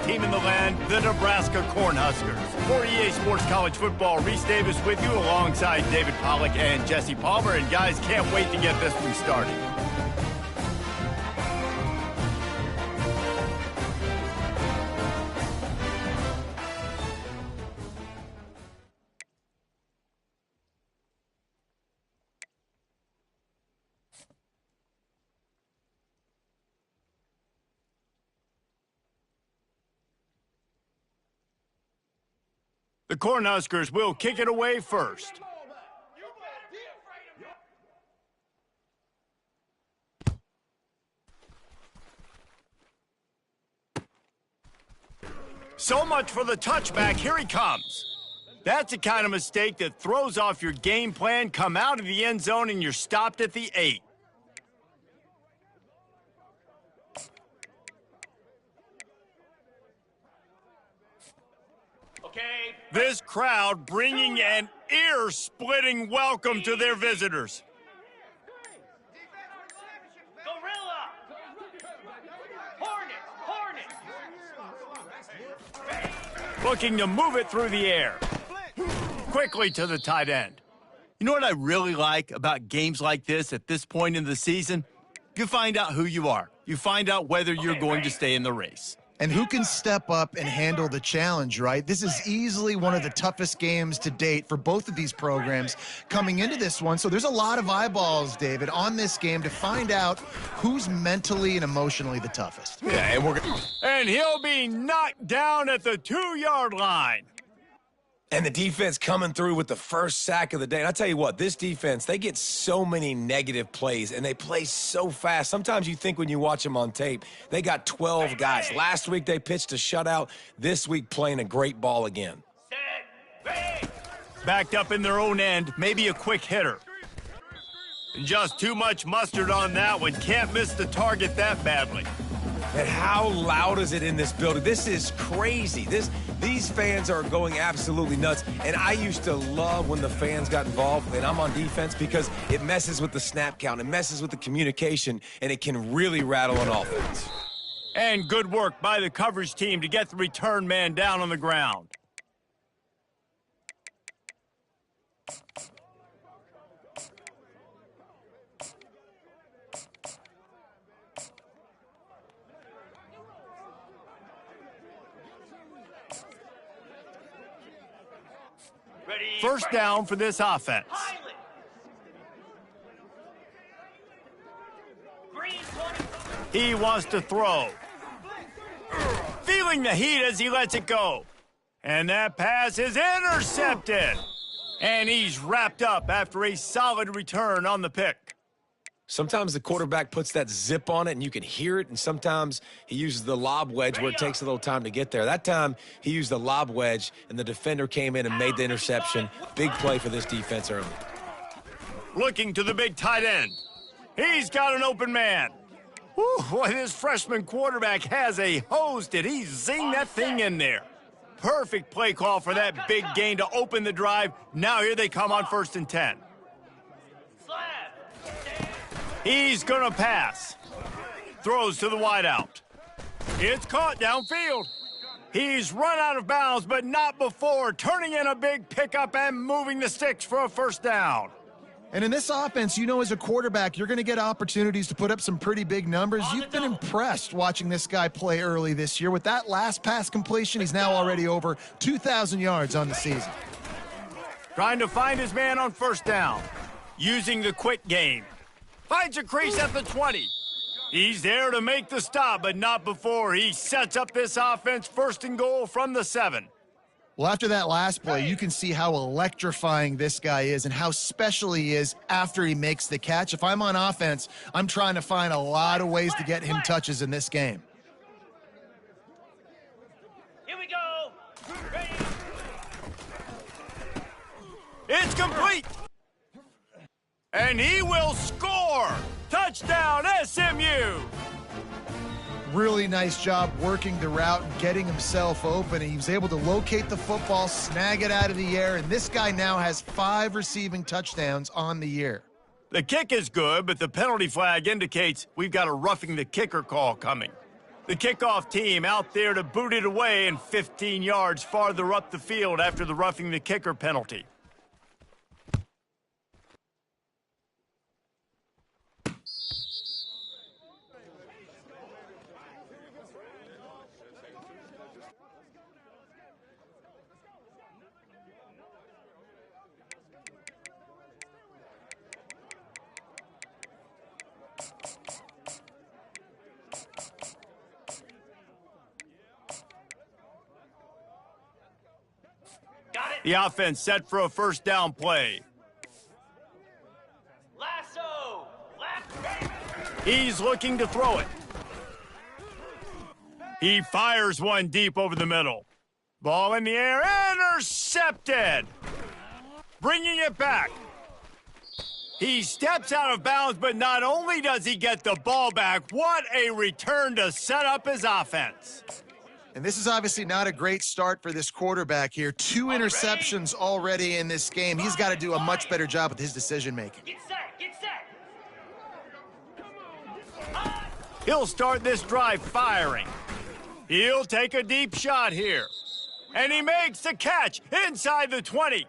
team in the land, the Nebraska Cornhuskers. For EA Sports College Football, Reese Davis with you alongside David Pollack and Jesse Palmer. And guys, can't wait to get this one started. The Cornhuskers will kick it away first. So much for the touchback. Here he comes. That's the kind of mistake that throws off your game plan. Come out of the end zone and you're stopped at the 8. This crowd bringing an ear-splitting welcome to their visitors. Gorilla! Hornet! Looking to move it through the air. Quickly to the tight end. You know what I really like about games like this at this point in the season? You find out who you are. You find out whether you're going to stay in the race. And who can step up and handle the challenge, right? This is easily one of the toughest games to date for both of these programs coming into this one. So there's a lot of eyeballs, David, on this game to find out who's mentally and emotionally the toughest. Yeah, and he'll be knocked down at the 2-yard line. And the defense coming through with the first sack of the day. And I tell you what, this defense, they get so many negative plays, and they play so fast. Sometimes you think when you watch them on tape, they got 12 guys. Last week they pitched a shutout. This week playing a great ball again. Backed up in their own end, maybe a quick hitter. Just too much mustard on that one. Can't miss the target that badly. And how loud is it in this building? This is crazy. These fans are going absolutely nuts. And I used to love when the fans got involved, and I'm on defense, because it messes with the snap count, it messes with the communication, and it can really rattle an offense. And good work by the coverage team to get the return man down on the ground. First down for this offense. He wants to throw. Feeling the heat as he lets it go. And that pass is intercepted. And he's wrapped up after a solid return on the pick. Sometimes the quarterback puts that zip on it and you can hear it, and sometimes he uses the lob wedge where it takes a little time to get there. That time he used the lob wedge and the defender came in and made the interception. Big play for this defense early. Looking to the big tight end. He's got an open man. Whew, boy, this freshman quarterback has a hose. Did he zing that thing in there? Perfect play call for that big gain to open the drive. Now here they come on 1st and 10. He's going to pass. Throws to the wideout. It's caught downfield. He's run out of bounds, but not before turning in a big pickup and moving the sticks for a first down. And in this offense, you know, as a quarterback, you're going to get opportunities to put up some pretty big numbers. You've been impressed watching this guy play early this year. With that last pass completion, he's now already over 2,000 yards on the season. Trying to find his man on first down. Using the quick game. Finds a crease at the 20. He's there to make the stop, but not before he sets up this offense 1st and goal from the 7. Well, after that last play, you can see how electrifying this guy is and how special he is after he makes the catch. If I'm on offense, I'm trying to find a lot of ways to get him touches in this game. Here we go. Ready. It's complete. And he will score. Touchdown, SMU. Really nice job working the route and getting himself open. He was able to locate the football, snag it out of the air, and this guy now has 5 receiving touchdowns on the year. The kick is good, but the penalty flag indicates we've got a roughing the kicker call coming. The kickoff team out there to boot it away and 15 yards farther up the field after the roughing the kicker penalty. The offense set for a first down play. Lasso. Left. He's looking to throw it. He fires one deep over the middle. Ball in the air, intercepted. Bringing it back. He steps out of bounds, but not only does he get the ball back, what a return to set up his offense. And this is obviously not a great start for this quarterback here. 2 interceptions already in this game. He's got to do a much better job with his decision-making. Get set. Get set. He'll start this drive firing. He'll take a deep shot here. And he makes the catch inside the 20.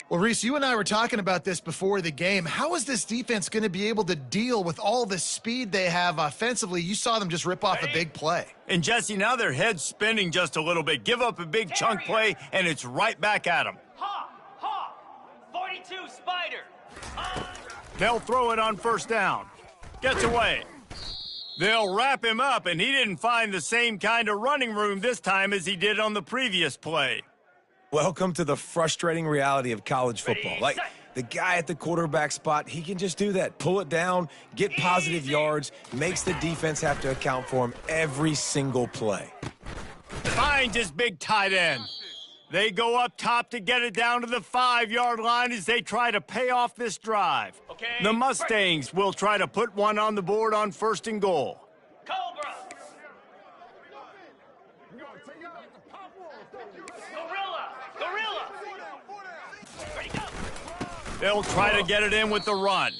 Well, Reese, you and I were talking about this before the game. How is this defense going to be able to deal with all the speed they have offensively? You saw them just rip off a big play. And, Jesse, now their head's spinning just a little bit. Give up a big chunk play, and it's right back at them. Hawk. 42 Spider. They'll throw it on first down. Gets away. They'll wrap him up, and he didn't find the same kind of running room this time as he did on the previous play. Welcome to the frustrating reality of college football. Like, the guy at the quarterback spot, he can just do that. Pull it down, get positive yards, makes the defense have to account for him every single play. Finds his big tight end. They go up top to get it down to the 5-yard line as they try to pay off this drive. Okay. The Mustangs will try to put one on the board on 1st and goal. Cobra. Gorilla. Ready, go. They'll try to get it in with the run.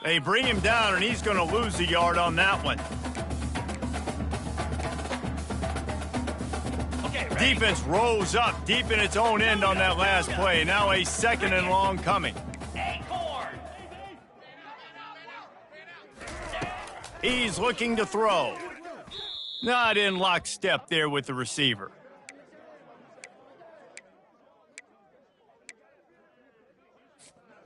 They bring him down, and he's going to lose a yard on that one. Okay, ready. Defense rose up deep in its own end on that last play. Now a 2nd and long coming. Acorn. He's looking to throw. Not in lockstep there with the receiver.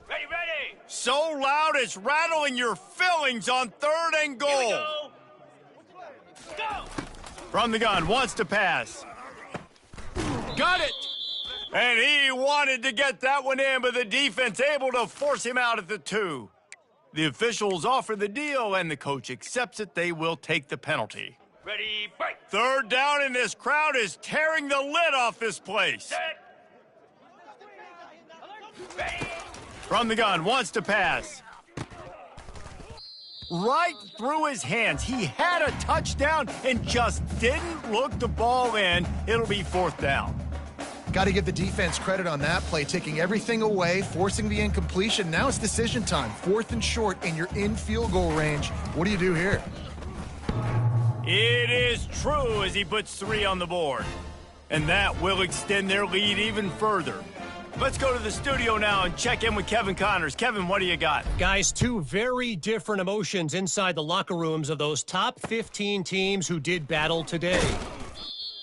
Ready. So loud it's rattling your fillings on 3rd and Here we goal. go. From the gun, wants to pass. Got it! And he wanted to get that one in, but the defense able to force him out at the 2. The officials offer the deal, and the coach accepts it. They will take the penalty. Ready, break. 3rd down, and this crowd is tearing the lid off this place. Set. Ready. From the gun, wants to pass. Right through his hands. He had a touchdown and just didn't look the ball in. It'll be 4th down. Got to give the defense credit on that play, taking everything away, forcing the incompletion. Now it's decision time. 4th and short, and you're in field goal range. What do you do here? It is true as he puts 3 on the board. And that will extend their lead even further. Let's go to the studio now and check in with Kevin Connors. Kevin, what do you got? Guys, 2 very different emotions inside the locker rooms of those top 15 teams who did battle today.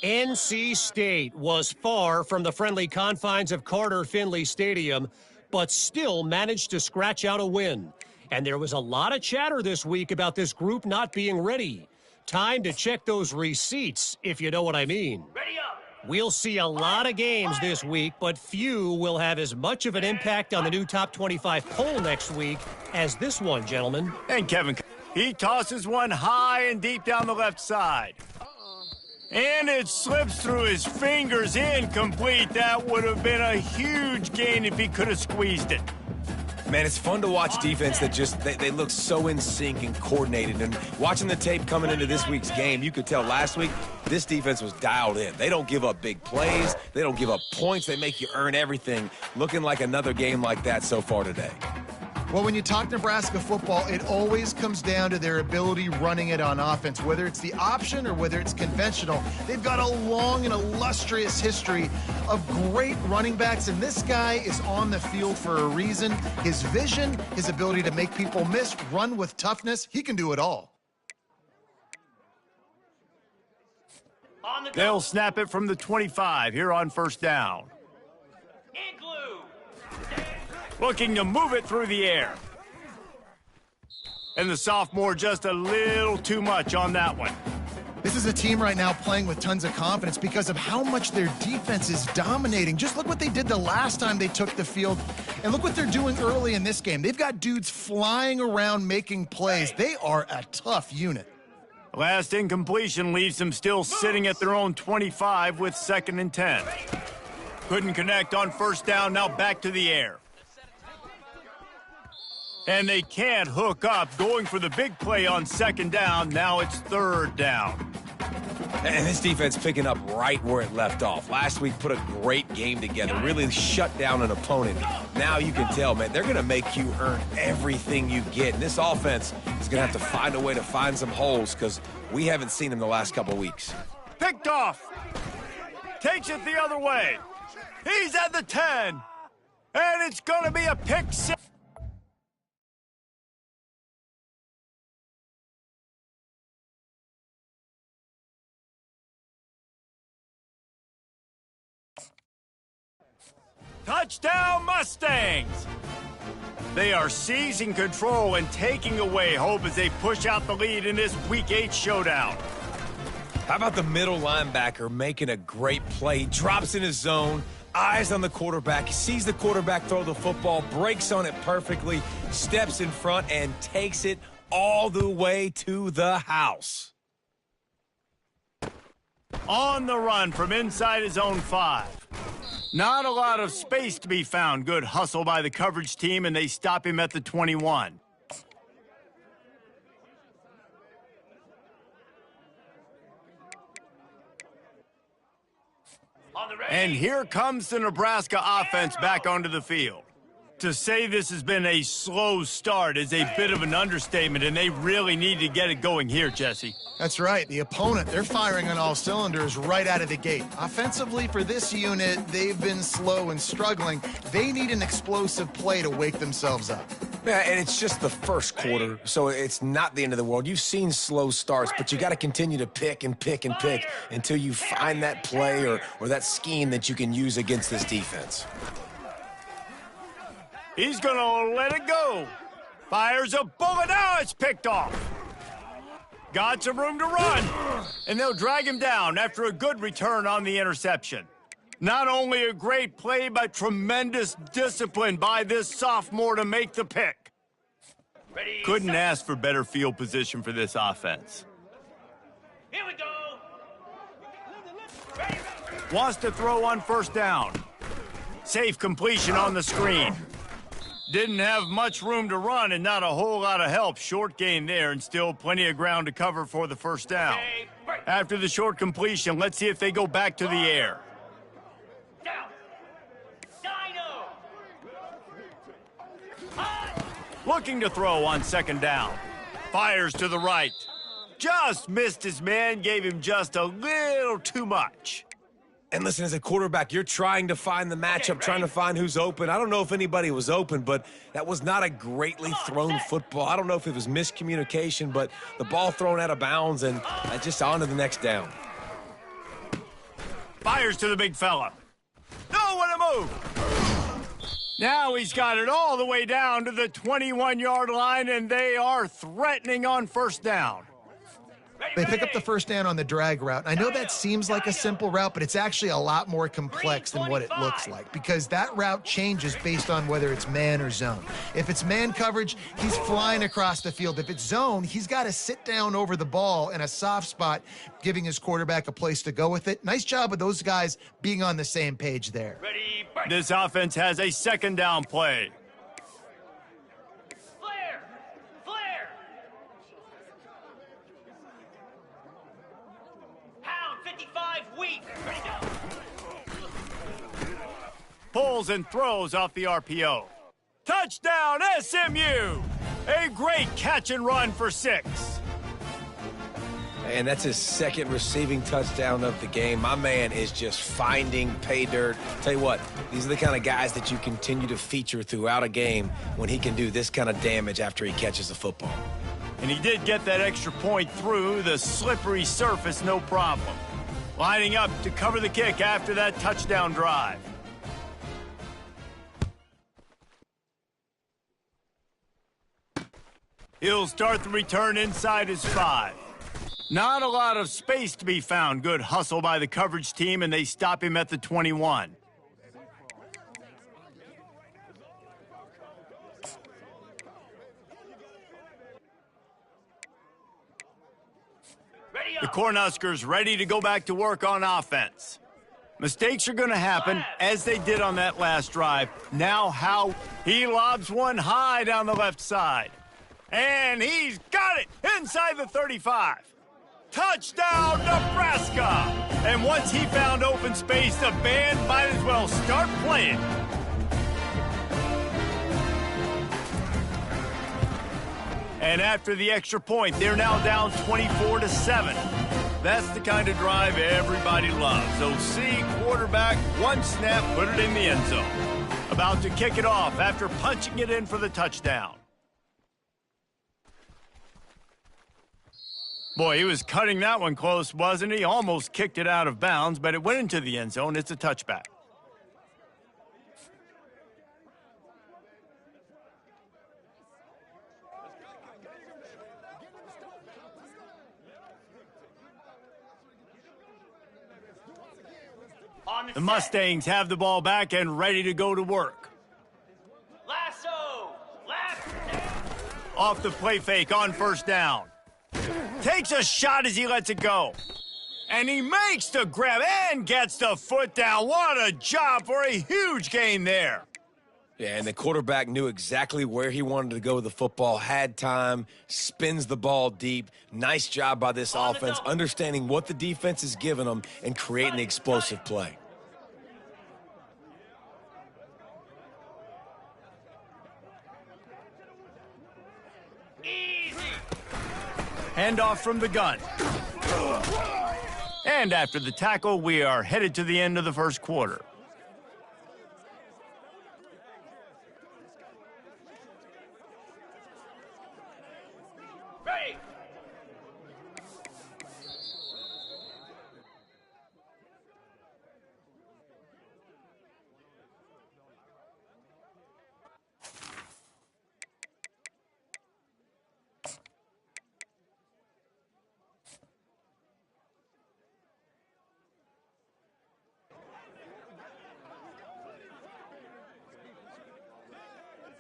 NC State was far from the friendly confines of Carter Finley Stadium, but still managed to scratch out a win. And there was a lot of chatter this week about this group not being ready. Time to check those receipts, if you know what I mean. Ready up. We'll see a lot of games this week, but few will have as much of an impact on the new top 25 poll next week as this one, gentlemen. And Kevin, he tosses one high and deep down the left side. And it slips through his fingers, incomplete. That would have been a huge gain if he could have squeezed it. Man, it's fun to watch defense that just, they look so in sync and coordinated. And watching the tape coming into this week's game, you could tell last week this defense was dialed in. They don't give up big plays. They don't give up points. They make you earn everything. Looking like another game like that so far today. Well, when you talk Nebraska football, it always comes down to their ability running it on offense, whether it's the option or whether it's conventional. They've got a long and illustrious history of great running backs, and this guy is on the field for a reason. His vision, his ability to make people miss, run with toughness, he can do it all. They'll snap it from the 25 here on first down. Igloo. Looking to move it through the air. And the sophomore just a little too much on that one. This is a team right now playing with tons of confidence because of how much their defense is dominating. Just look what they did the last time they took the field, and look what they're doing early in this game. They've got dudes flying around making plays. They are a tough unit. Last incompletion leaves them still sitting at their own 25 with 2nd and 10. Couldn't connect on first down, now back to the air. And they can't hook up, going for the big play on 2nd down. Now it's 3rd down. And this defense picking up right where it left off. Last week put a great game together, really shut down an opponent. Now you can tell, man, they're going to make you earn everything you get. And this offense is going to have to find a way to find some holes because we haven't seen them the last couple of weeks. Picked off. Takes it the other way. He's at the 10. And it's going to be a pick six. Touchdown, Mustangs! They are seizing control and taking away hope as they push out the lead in this Week 8 showdown. How about the middle linebacker making a great play? He drops in his zone, eyes on the quarterback, sees the quarterback throw the football, breaks on it perfectly, steps in front, and takes it all the way to the house. On the run from inside his own 5. Not a lot of space to be found. Good hustle by the coverage team, and they stop him at the 21. And here comes the Nebraska offense back onto the field. To say this has been a slow start is a bit of an understatement, and they really need to get it going here, Jesse. That's right. The opponent, they're firing on all cylinders right out of the gate. Offensively, for this unit, they've been slow and struggling. They need an explosive play to wake themselves up. Yeah, and it's just the first quarter, so it's not the end of the world. You've seen slow starts, but you got to continue to pick and pick and pick until you find that play or that scheme that you can use against this defense. He's going to let it go. Fires a bullet. Now it's picked off. Got some room to run. And they'll drag him down after a good return on the interception. Not only a great play, but tremendous discipline by this sophomore to make the pick. Ready, Couldn't ask for better field position for this offense. here we go. Wants to throw on first down. Safe completion on the screen. Didn't have much room to run and not a whole lot of help. Short gain there and still plenty of ground to cover for the first down. Okay, break. After the short completion, let's see if they go back to the air. Down. Dino. Looking to throw on 2nd down. Fires to the right. Just missed his man, gave him just a little too much. And listen, as a quarterback, you're trying to find the matchup, trying to find who's open. I don't know if anybody was open, but that was not a greatly thrown football. I don't know if it was miscommunication, but the ball thrown out of bounds and just on to the next down. Fires to the big fella. Nowhere to move. Now he's got it all the way down to the 21-yard line, and they are threatening on first down. They pick up the first down on the drag route. I know that seems like a simple route, but it's actually a lot more complex than what it looks like because that route changes based on whether it's man or zone. If it's man coverage, he's flying across the field. If it's zone, he's got to sit down over the ball in a soft spot, giving his quarterback a place to go with it. Nice job of those guys being on the same page there. Ready, break. This offense has a 2nd down play. Flare. Flare. Pound 55 wheat. Ready, go. Pulls and throws off the RPO. Touchdown, SMU! A great catch and run for 6. And that's his second receiving touchdown of the game. My man is just finding pay dirt. Tell you what, these are the kind of guys that you continue to feature throughout a game when he can do this kind of damage after he catches the football. And he did get that extra point through the slippery surface, no problem. Lining up to cover the kick after that touchdown drive. He'll start the return inside his 5. Not a lot of space to be found. Good hustle by the coverage team, and they stop him at the 21. The Cornhuskers ready to go back to work on offense. Mistakes are going to happen, as they did on that last drive. Now how he lobs one high down the left side. And he's got it inside the 35. Touchdown, Nebraska! And once he found open space, the band might as well start playing. And after the extra point, they're now down 24-7. That's the kind of drive everybody loves. OC, quarterback, one snap, put it in the end zone. About to kick it off after punching it in for the touchdown. Boy, he was cutting that one close, wasn't he? Almost kicked it out of bounds, but it went into the end zone. It's a touchback. The Mustangs have the ball back and ready to go to work. Lasso! Off the play fake on first down. Takes a shot as he lets it go. And he makes the grab and gets the foot down. What a job for a huge gain there. Yeah, and the quarterback knew exactly where he wanted to go with the football, had time, spins the ball deep. Nice job by this offense, understanding what the defense is giving them and creating the explosive play. Handoff from the gun. And after the tackle, we are headed to the end of the first quarter. Ready!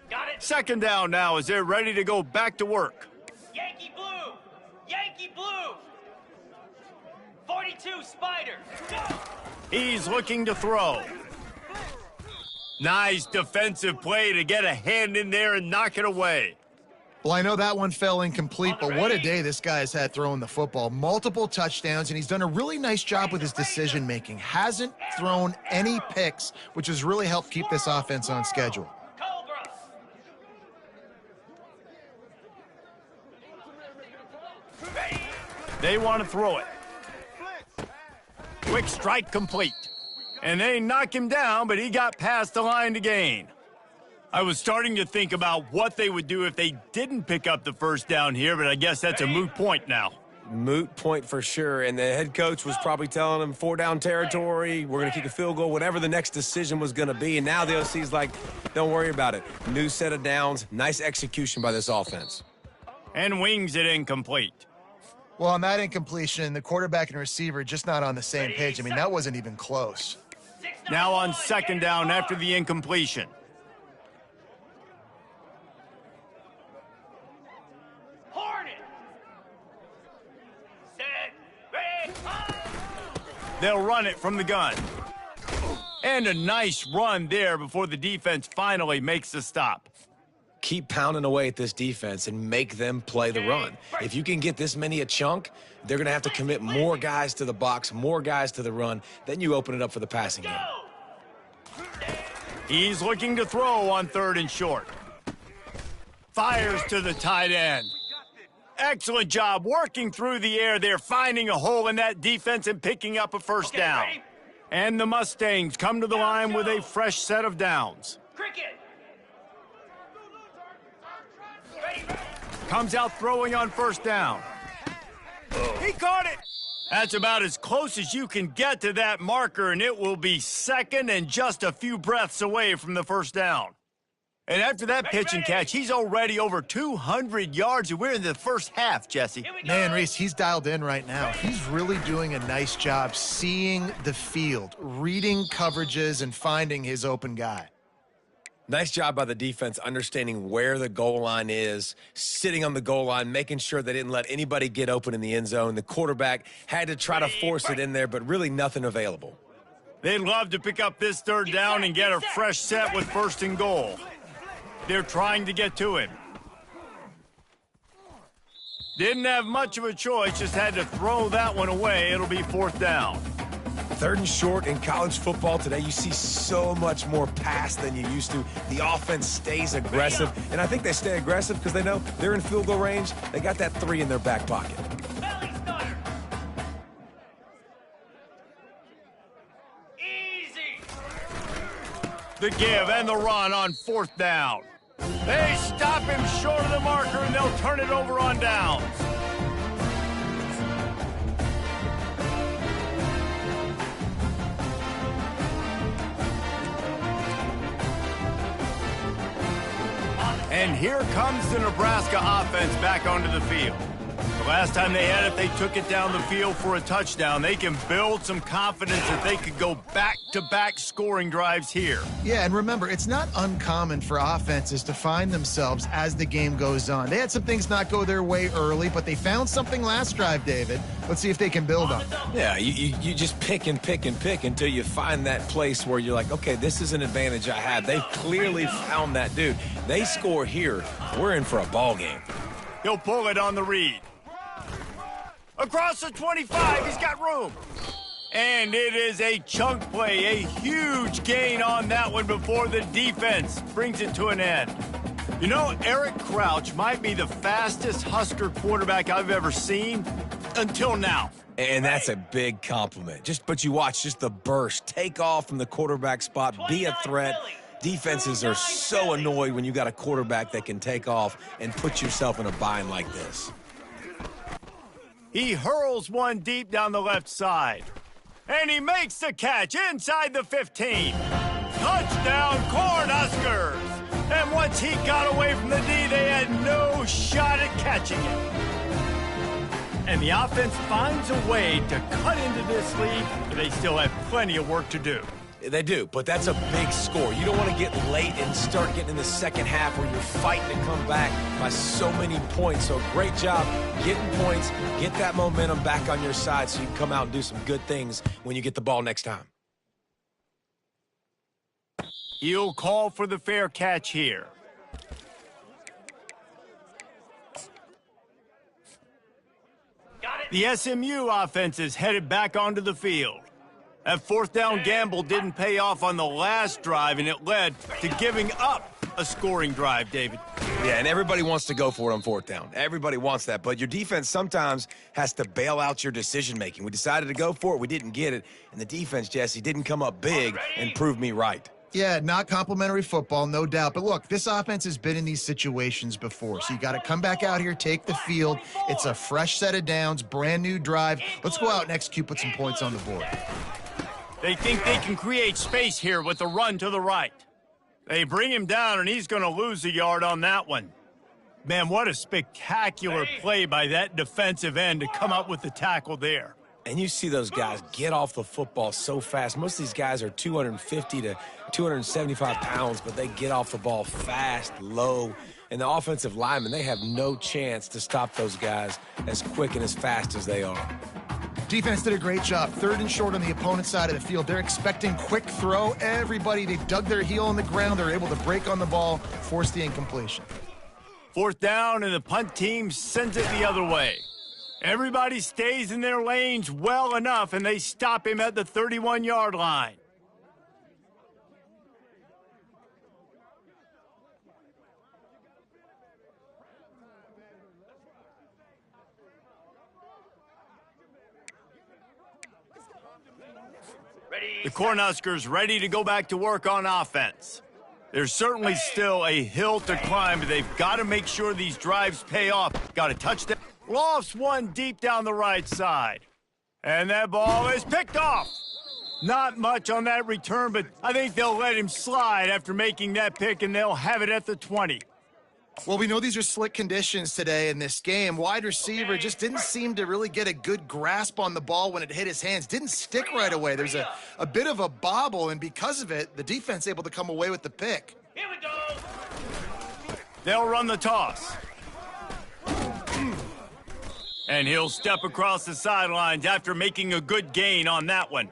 Got it! Second down now as they're ready to go back to work. Yankee blue! Yankee blue! 42 Spider! Go! He's looking to throw. Nice defensive play to get a hand in there and knock it away. Well, I know that one fell incomplete, but what a day this guy has had throwing the football. Multiple touchdowns, and he's done a really nice job with his decision-making. Hasn't thrown any picks, which has really helped keep this offense on schedule. Cobra! Ready! They want to throw it. Quick strike complete. And they knock him down, but he got past the line to gain. I was starting to think about what they would do if they didn't pick up the first down here, but I guess that's a moot point now. Moot point for sure, and the head coach was probably telling him 4-down territory, we're going to kick a field goal, whatever the next decision was going to be, and now the OC's like, don't worry about it. New set of downs, nice execution by this offense. And wings it incomplete. Well, on that incompletion, the quarterback and receiver just not on the same page. I mean, that wasn't even close. Now on second down after the incompletion. Hornet! Set! Ready! They'll run it from the gun. And a nice run there before the defense finally makes the stop. Keep pounding away at this defense and make them play the run. If you can get this many a chunk, they're going to have to commit more guys to the box, more guys to the run. Then you open it up for the passing game. He's looking to throw on third and short. fires to the tight end. Excellent job working through the air there, finding a hole in that defense and picking up a first down. Ready? And the Mustangs come to the line with a fresh set of downs. Cricket. Ready? Comes out throwing on first down. He caught it. That's about as close as you can get to that marker, and it will be second and just a few breaths away from the first down. And after that pitch and catch, he's already over 200 yards, and we're in the first half, Jesse. Here we go. Man, Reese, he's dialed in right now. He's really doing a nice job seeing the field, reading coverages, and finding his open guy. Nice job by the defense understanding where the goal line is, sitting on the goal line, making sure they didn't let anybody get open in the end zone. The quarterback had to try to force it in there, but really nothing available. They'd love to pick up this third down and get a fresh set with first and goal. They're trying to get to him. Didn't have much of a choice, just had to throw that one away. It'll be fourth down. Third and short in college football today, you see so much more pass than you used to. The offense stays aggressive, and I think they stay aggressive because they know they're in field goal range. They got that 3 in their back pocket. Belly stunner. Easy. The give and the run on fourth down. They stop him short of the marker, and they'll turn it over on downs. And here comes the Nebraska offense back onto the field. The last time they had it, they took it down the field for a touchdown. They can build some confidence that they could go back-to-back scoring drives here. Yeah, and remember, it's not uncommon for offenses to find themselves as the game goes on. They had some things not go their way early, but they found something last drive, David. Let's see if they can build on it. Yeah, you just pick and pick and pick until you find that place where you're like, okay, this is an advantage I have. They've clearly found that dude. They score here, we're in for a ball game. He'll pull it on the read. Across the 25, he's got room. And it is a chunk play, a huge gain on that one before the defense brings it to an end. You know, Eric Crouch might be the fastest Husker quarterback I've ever seen until now. And that's a big compliment. But you watch just the burst, take off from the quarterback spot, be a threat. Defenses are so annoyed when you got a quarterback that can take off and put yourself in a bind like this. He hurls one deep down the left side. And he makes the catch inside the 15. Touchdown, Cornhuskers! And once he got away from the D, they had no shot at catching it. And the offense finds a way to cut into this lead, but they still have plenty of work to do. They do, but that's a big score. You don't want to get late and start getting in the second half where you're fighting to come back by so many points. So great job getting points, get that momentum back on your side so you can come out and do some good things when you get the ball next time. He'll call for the fair catch here. Got it. The SMU offense is headed back onto the field. That fourth down gamble didn't pay off on the last drive, and it led to giving up a scoring drive, David. Yeah, and everybody wants to go for it on fourth down. Everybody wants that, but your defense sometimes has to bail out your decision-making. We decided to go for it. We didn't get it, and the defense, Jesse, didn't come up big and prove me right. Yeah, not complimentary football, no doubt. But look, this offense has been in these situations before. So you got to come back out here, take the field. It's a fresh set of downs, brand new drive. Let's go out and execute, put some points on the board. They think they can create space here with the run to the right. They bring him down, and he's going to lose a yard on that one. Man, what a spectacular play by that defensive end to come up with the tackle there. And you see those guys get off the football so fast. Most of these guys are 250 to 275 pounds, but they get off the ball fast, low. And the offensive linemen, they have no chance to stop those guys as quick and as fast as they are. Defense did a great job. Third and short on the opponent's side of the field. They're expecting quick throw. Everybody, they dug their heel on the ground. They're able to break on the ball, force the incompletion. Fourth down, and the punt team sends it the other way. Everybody stays in their lanes well enough, and they stop him at the 31-yard line. The Cornhuskers ready to go back to work on offense. There's certainly still a hill to climb, but they've got to make sure these drives pay off. Got a touchdown. Lofts one deep down the right side. And that ball is picked off. Not much on that return, but I think they'll let him slide after making that pick, and they'll have it at the 20. Well, we know these are slick conditions today in this game. Wide receiver just didn't seem to really get a good grasp on the ball when it hit his hands. Didn't stick right away. There's a bit of a bobble, and because of it, the defense able to come away with the pick. Here we go. They'll run the toss. And he'll step across the sidelines after making a good gain on that one.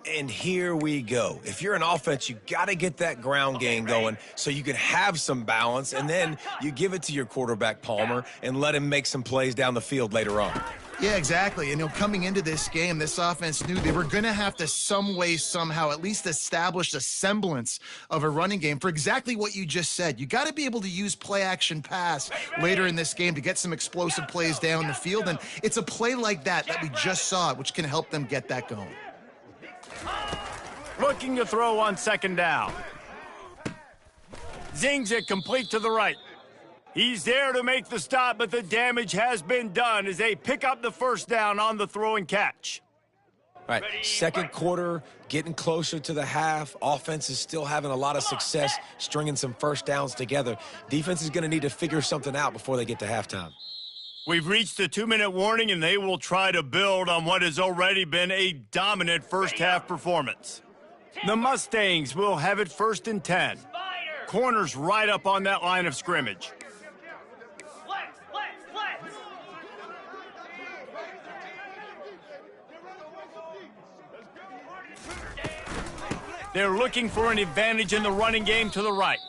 And here we go. If you're an offense, you got to get that ground game going so you can have some balance, and then you give it to your quarterback, Palmer, and let him make some plays down the field later on. Yeah, exactly. And coming into this game, this offense knew they were going to have to some way, somehow, at least establish a semblance of a running game for exactly what you just said. You got to be able to use play-action pass later in this game to get some explosive plays down the field, and it's a play like that we just saw, which can help them get that going. Looking to throw on second down. Zings it complete to the right. He's there to make the stop, but the damage has been done as they pick up the first down on the throw and catch. All right, second quarter, getting closer to the half. Offense is still having a lot of success stringing some first downs together. Defense is going to need to figure something out before they get to halftime. We've reached the 2-minute warning, and they will try to build on what has already been a dominant first-half performance. The Mustangs will have it 1st and 10. Corners right up on that line of scrimmage. Flex, flex, flex. They're looking for an advantage in the running game to the right.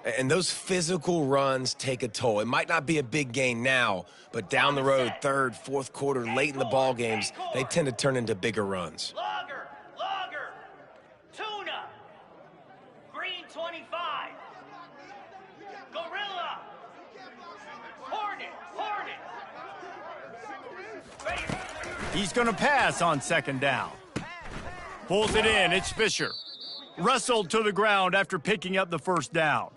And those physical runs take a toll. It might not be a big gain now, but down the road, third, fourth quarter, late in the ball games, they tend to turn into bigger runs. Lager, tuna, green 25, gorilla, hornet. Ready. He's going to pass on second down. Pulls it in. It's Fisher. Wrestled to the ground after picking up the first down.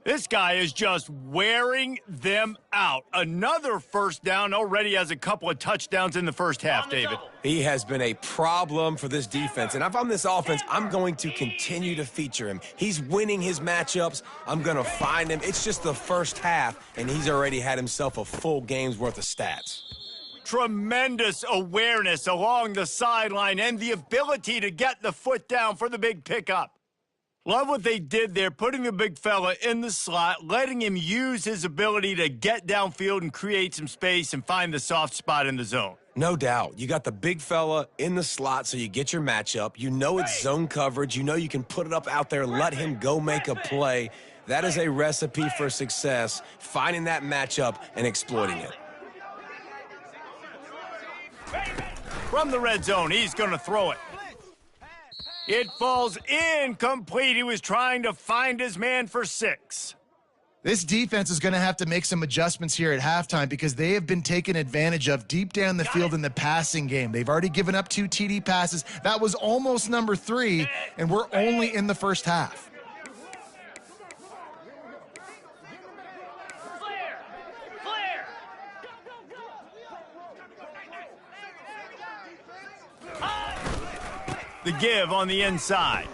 This guy is just wearing them out. Another first down, already has a couple of touchdowns in the first half, David. He has been a problem for this defense, and if I'm this offense, I'm going to continue to feature him. He's winning his matchups. I'm going to find him. It's just the first half, and he's already had himself a full game's worth of stats. Tremendous awareness along the sideline and the ability to get the foot down for the big pickup. Love what they did there, putting the big fella in the slot, letting him use his ability to get downfield and create some space and find the soft spot in the zone. No doubt. You got the big fella in the slot, so you get your matchup. You know it's zone coverage. You know you can put it up out there, let him go make a play. That is a recipe for success, finding that matchup and exploiting it. From the red zone, he's going to throw it. It falls incomplete. He was trying to find his man for 6. This defense is going to have to make some adjustments here at halftime because they have been taken advantage of deep down the field in the passing game. They've already given up 2 TD passes. That was almost number 3, and we're only in the first half. The give on the inside.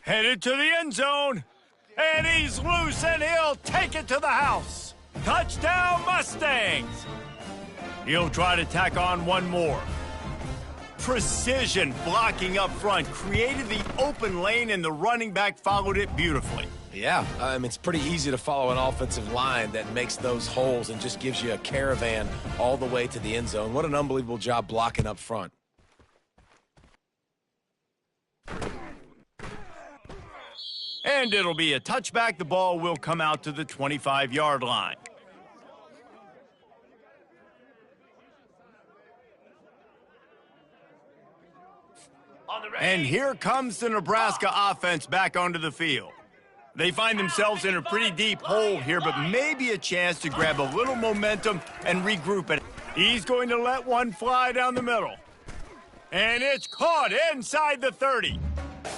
Headed to the end zone. And he's loose, and he'll take it to the house. Touchdown, Mustangs. He'll try to tack on one more. Precision blocking up front created the open lane, and the running back followed it beautifully. Yeah, it's pretty easy to follow an offensive line that makes those holes and just gives you a caravan all the way to the end zone. What an unbelievable job blocking up front. And it'll be a touchback. The ball will come out to the 25-yard line. And here comes the Nebraska offense back onto the field. They find themselves in a pretty deep hole here, but maybe a chance to grab a little momentum and regroup it. He's going to let one fly down the middle. And it's caught inside the 30.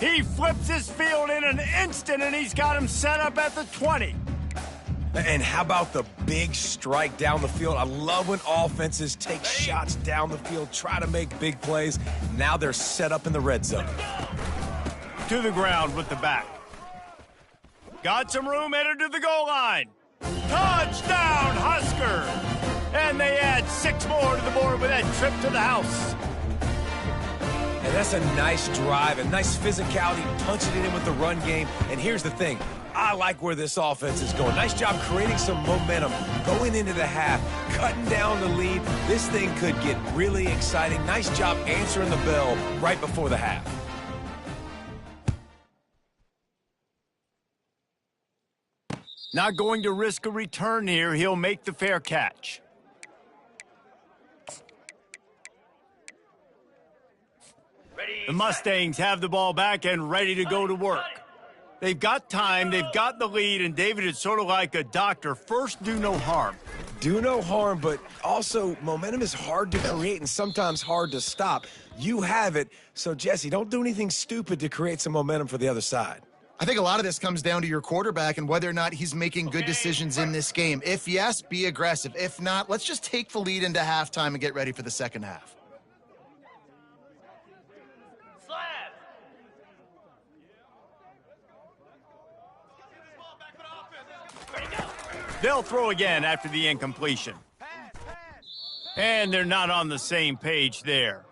He flips his field in an instant, and he's got him set up at the 20. And how about the big strike down the field? I love when offenses take shots down the field, try to make big plays. Now they're set up in the red zone. To the ground with the back. Got some room, headed to the goal line. Touchdown, Husker! And they add 6 more to the board with that trip to the house. And that's a nice drive, a nice physicality, punching it in with the run game. And here's the thing. I like where this offense is going. Nice job creating some momentum, going into the half, cutting down the lead. This thing could get really exciting. Nice job answering the bell right before the half. Not going to risk a return here. He'll make the fair catch. The Mustangs have the ball back and ready to go to work. They've got time, they've got the lead, and David, it's sort of like a doctor. First, do no harm. Do no harm, but also momentum is hard to create and sometimes hard to stop. You have it, so Jesse, don't do anything stupid to create some momentum for the other side. I think a lot of this comes down to your quarterback and whether or not he's making good decisions in this game. If yes, be aggressive. If not, let's just take the lead into halftime and get ready for the second half. They'll throw again after the incompletion. And they're not on the same page there.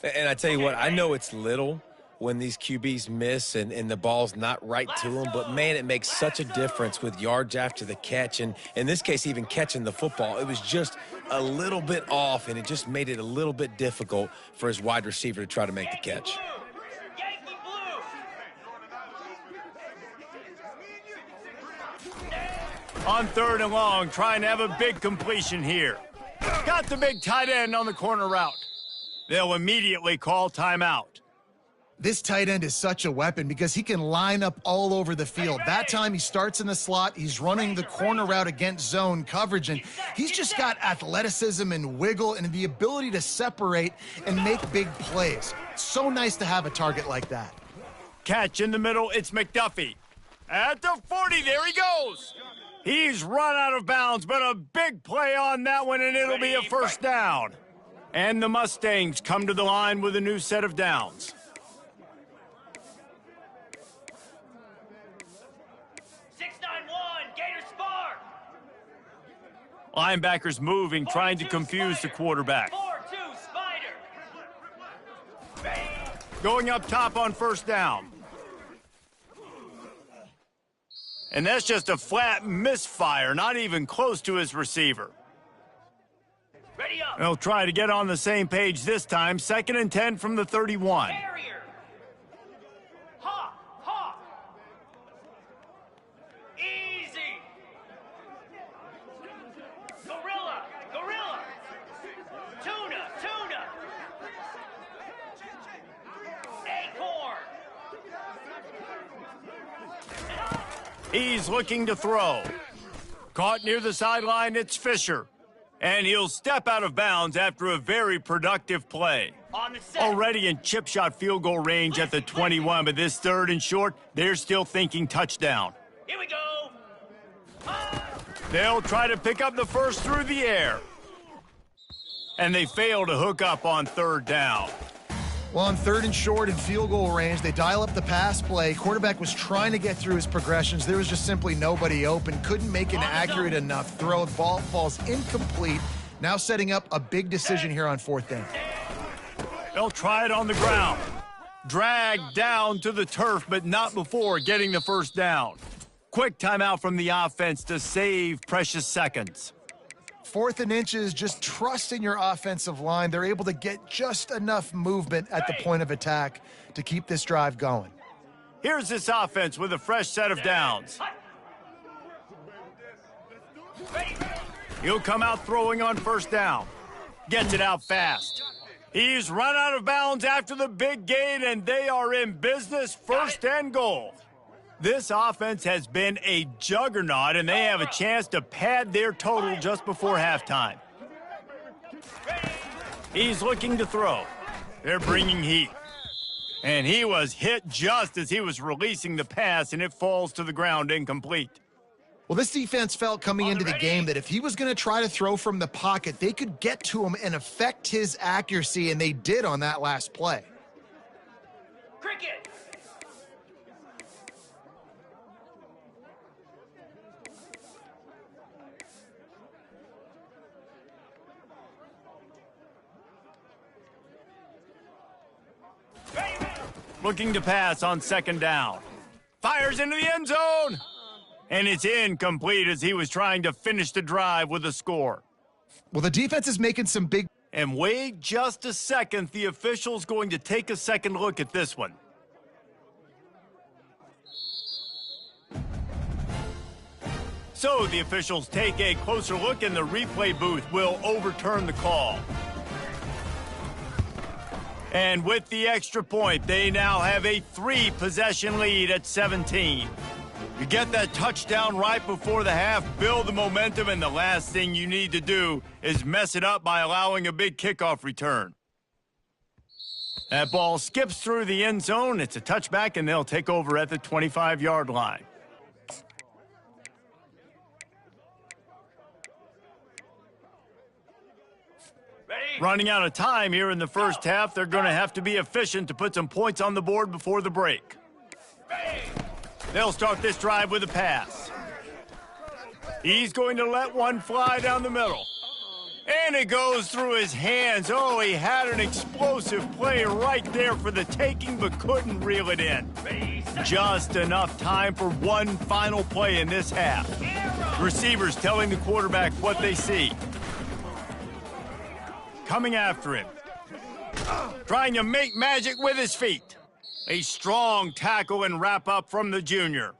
And I tell you what, I know it's little when these QBs miss and the ball's not right to them, but man, it makes such a difference with yards after the catch, and in this case, even catching the football. It was just a little bit off, and it just made it a little bit difficult for his wide receiver to try to make the catch. On 3rd and long, trying to have a big completion here. Got the big tight end on the corner route. They'll immediately call timeout. This tight end is such a weapon because he can line up all over the field. That time he starts in the slot, he's running the corner route against zone coverage, and he's just got athleticism and wiggle and the ability to separate and make big plays. It's so nice to have a target like that. Catch in the middle, it's McDuffie. At the 40, there he goes. He's run out of bounds, but a big play on that one, and it'll be a first down. And the Mustangs come to the line with a new set of downs. Linebackers moving, trying to confuse the quarterback. 4-2 Spider. Going up top on first down. And that's just a flat misfire, not even close to his receiver. Ready up. They'll try to get on the same page this time. 2nd and 10 from the 31. Barrier. Ha, ha. Easy. Gorilla, gorilla. Tuna, tuna. Acorn. He's looking to throw. Caught near the sideline, it's Fisher. And he'll step out of bounds after a very productive play. On the set. Already in chip shot field goal range at the 21, but this 3rd and short, they're still thinking touchdown. Here we go. Ah. They'll try to pick up the first through the air. And they fail to hook up on 3rd down. Well, on 3rd and short in field goal range, they dial up the pass play. Quarterback was trying to get through his progressions. There was just simply nobody open. Couldn't make an accurate enough throw. The ball falls incomplete. Now setting up a big decision here on 4th down. They'll try it on the ground. Dragged down to the turf, but not before getting the first down. Quick timeout from the offense to save precious seconds. 4th and inches, just trust in your offensive line. They're able to get just enough movement at the point of attack to keep this drive going. Here's this offense with a fresh set of downs. He'll come out throwing on first down. Gets it out fast. He's run out of bounds after the big gain, and they are in business, 1st and goal. This offense has been a juggernaut, and they have a chance to pad their total just before halftime. He's looking to throw. They're bringing heat. And he was hit just as he was releasing the pass, and it falls to the ground incomplete. Well, this defense felt coming into the game that if he was going to try to throw from the pocket, they could get to him and affect his accuracy, and they did on that last play. Cricket. Looking to pass on second down. Fires into the end zone. And it's incomplete as he was trying to finish the drive with a score. Well, the defense is making some big... And wait just a second. The official's going to take a second look at this one. So the officials take a closer look, and the replay booth will overturn the call. And with the extra point, they now have a 3-possession lead at 17. You get that touchdown right before the half, build the momentum, and the last thing you need to do is mess it up by allowing a big kickoff return. That ball skips through the end zone. It's a touchback, and they'll take over at the 25-yard line. Running out of time here in the first half, they're going to have to be efficient to put some points on the board before the break. They'll start this drive with a pass. He's going to let one fly down the middle. And it goes through his hands. Oh, he had an explosive play right there for the taking, but couldn't reel it in. Just enough time for one final play in this half. Receivers telling the quarterback what they see. Coming after him. Trying to make magic with his feet. A strong tackle and wrap up from the junior.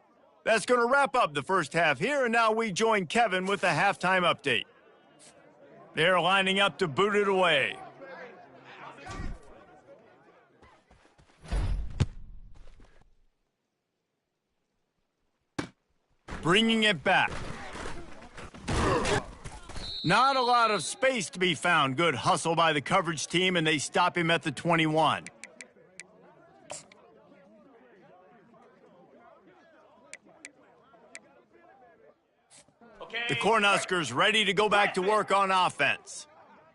That's going to wrap up the first half here, and now we join Kevin with the halftime update. They're lining up to boot it away. Bringing it back. Not a lot of space to be found. Good hustle by the coverage team, and they stop him at the 21. The Cornhuskers ready to go back to work on offense.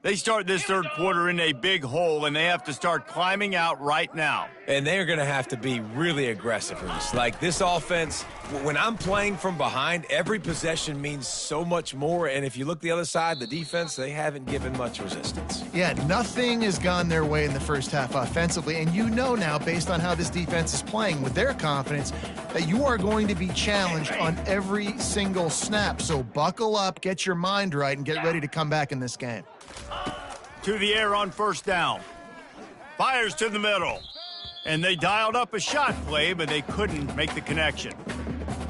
They start this third quarter in a big hole, and they have to start climbing out right now. And they're going to have to be really aggressive, Reese. Like, this offense, when I'm playing from behind, every possession means so much more. And if you look the other side, the defense, they haven't given much resistance. Yeah, nothing has gone their way in the first half offensively. And you know now, based on how this defense is playing with their confidence, that you are going to be challenged on every single snap. So buckle up, get your mind right, and get ready to come back in this game. To the air on first down. Fires to the middle. And they dialed up a shot play, but they couldn't make the connection.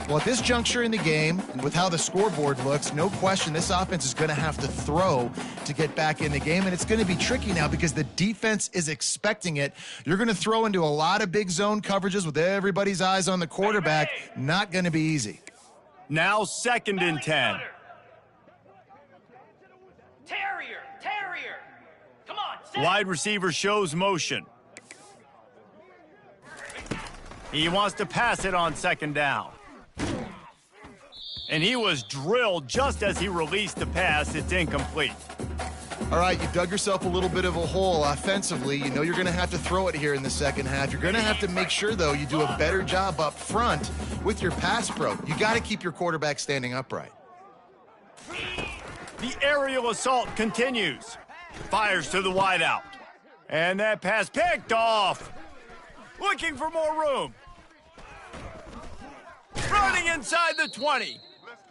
Well, at this juncture in the game, with how the scoreboard looks, no question this offense is going to have to throw to get back in the game, and it's going to be tricky now because the defense is expecting it. You're going to throw into a lot of big zone coverages with everybody's eyes on the quarterback. Not going to be easy. Now 2nd and 10. Terrier. Come on, set. Wide receiver shows motion. He wants to pass it on 2nd down. And he was drilled just as he released the pass. It's incomplete. All right, you dug yourself a little bit of a hole offensively. You know you're going to have to throw it here in the second half. You're going to have to make sure, though, you do a better job up front with your pass pro. You got to keep your quarterback standing upright. The aerial assault continues. Fires to the wideout. And that pass picked off. Looking for more room. Running inside the 20.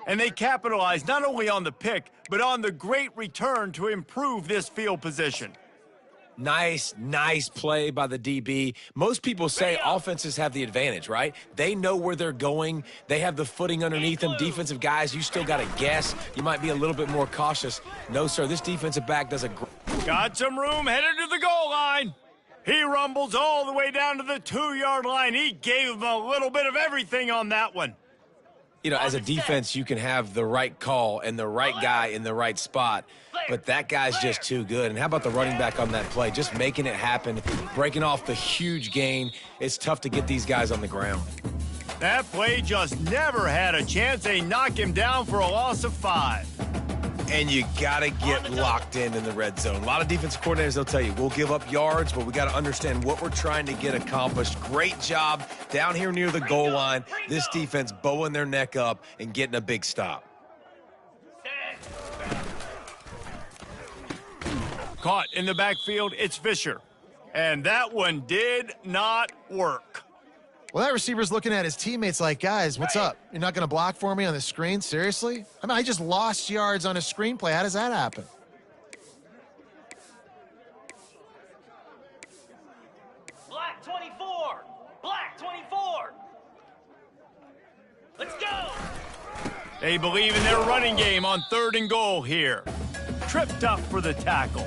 And they capitalize not only on the pick, but on the great return to improve this field position. Nice play by the DB. Most people say offenses have the advantage, right? They know where they're going. They have the footing underneath them. Defensive guys, you still got to guess. You might be a little bit more cautious. No, sir, this defensive back does a great... Got some room, headed to the goal line. He rumbles all the way down to the 2-yard line. He gave him a little bit of everything on that one. You know, as a defense, you can have the right call and the right guy in the right spot, but that guy's just too good. And how about the running back on that play? Just making it happen, breaking off the huge gain. It's tough to get these guys on the ground. That play just never had a chance. They knock him down for a loss of 5. And you got to get locked in the red zone. A lot of defensive coordinators, they'll tell you, we'll give up yards, but we got to understand what we're trying to get accomplished. Great job down here near the goal line. This defense bowing their neck up and getting a big stop. Caught in the backfield, it's Fisher. And that one did not work. Well, that receiver's looking at his teammates like, guys, what's up? You're not going to block for me on the screen? Seriously? I mean, I just lost yards on a screenplay. How does that happen? Black 24. Black 24. Let's go. They believe in their running game on 3rd and goal here. Tripped up for the tackle.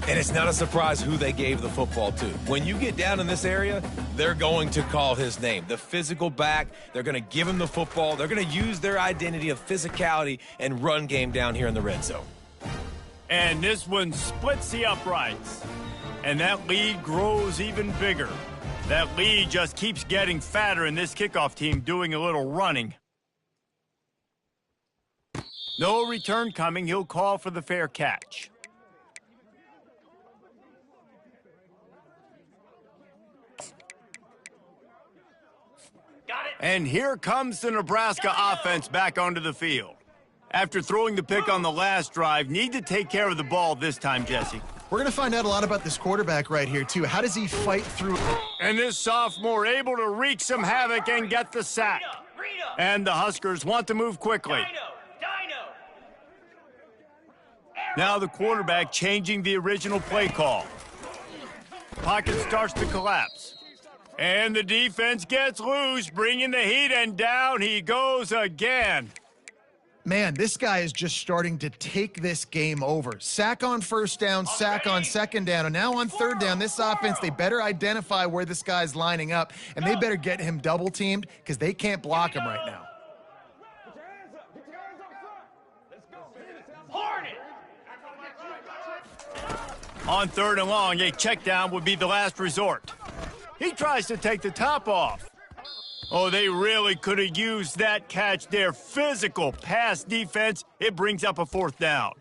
And it's not a surprise who they gave the football to. When you get down in this area, they're going to call his name. The physical back, they're going to give him the football. They're going to use their identity of physicality and run game down here in the red zone. And this one splits the uprights. And that lead grows even bigger. That lead just keeps getting fatter, and this kickoff team doing a little running. No return coming. He'll call for the fair catch. Got it. And here comes the Nebraska offense back onto the field. After throwing the pick on the last drive, need to take care of the ball this time, Jesse. We're going to find out a lot about this quarterback right here, too. How does he fight through? And this sophomore able to wreak some havoc and get the sack. Rita. And the Huskers want to move quickly. Dino. Now the quarterback changing the original play call. Pocket starts to collapse. And the defense gets loose, bringing the heat, and down he goes again. Man, this guy is just starting to take this game over. Sack on 1st down, sack on 2nd down, and now on 3rd down, this offense, they better identify where this guy's lining up, and they better get him double-teamed because they can't block him right now. Hornet. On 3rd and long, a check down would be the last resort. He tries to take the top off. Oh, they really could have used that catch there. Physical pass defense. It brings up a 4th down.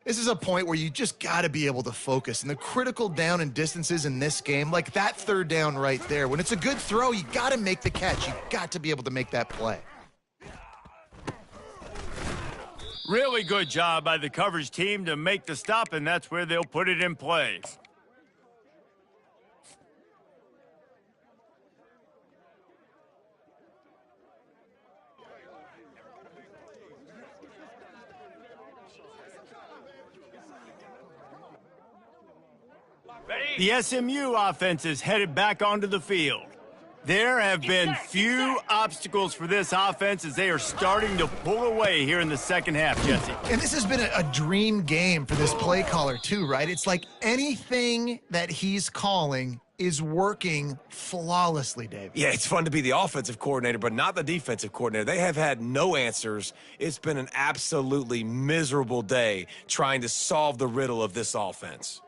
This is a point where you just got to be able to focus. And the critical down and distances in this game, like that 3rd down right there, when it's a good throw, you got to make the catch. You got to be able to make that play. Really good job by the coverage team to make the stop, and that's where they'll put it in play. The SMU offense is headed back onto the field. There have been few obstacles for this offense as they are starting to pull away here in the 2nd half, Jesse. And this has been a dream game for this play caller too, right? It's like anything that he's calling is working flawlessly, Dave. Yeah, it's fun to be the offensive coordinator, but not the defensive coordinator. They have had no answers. It's been an absolutely miserable day trying to solve the riddle of this offense.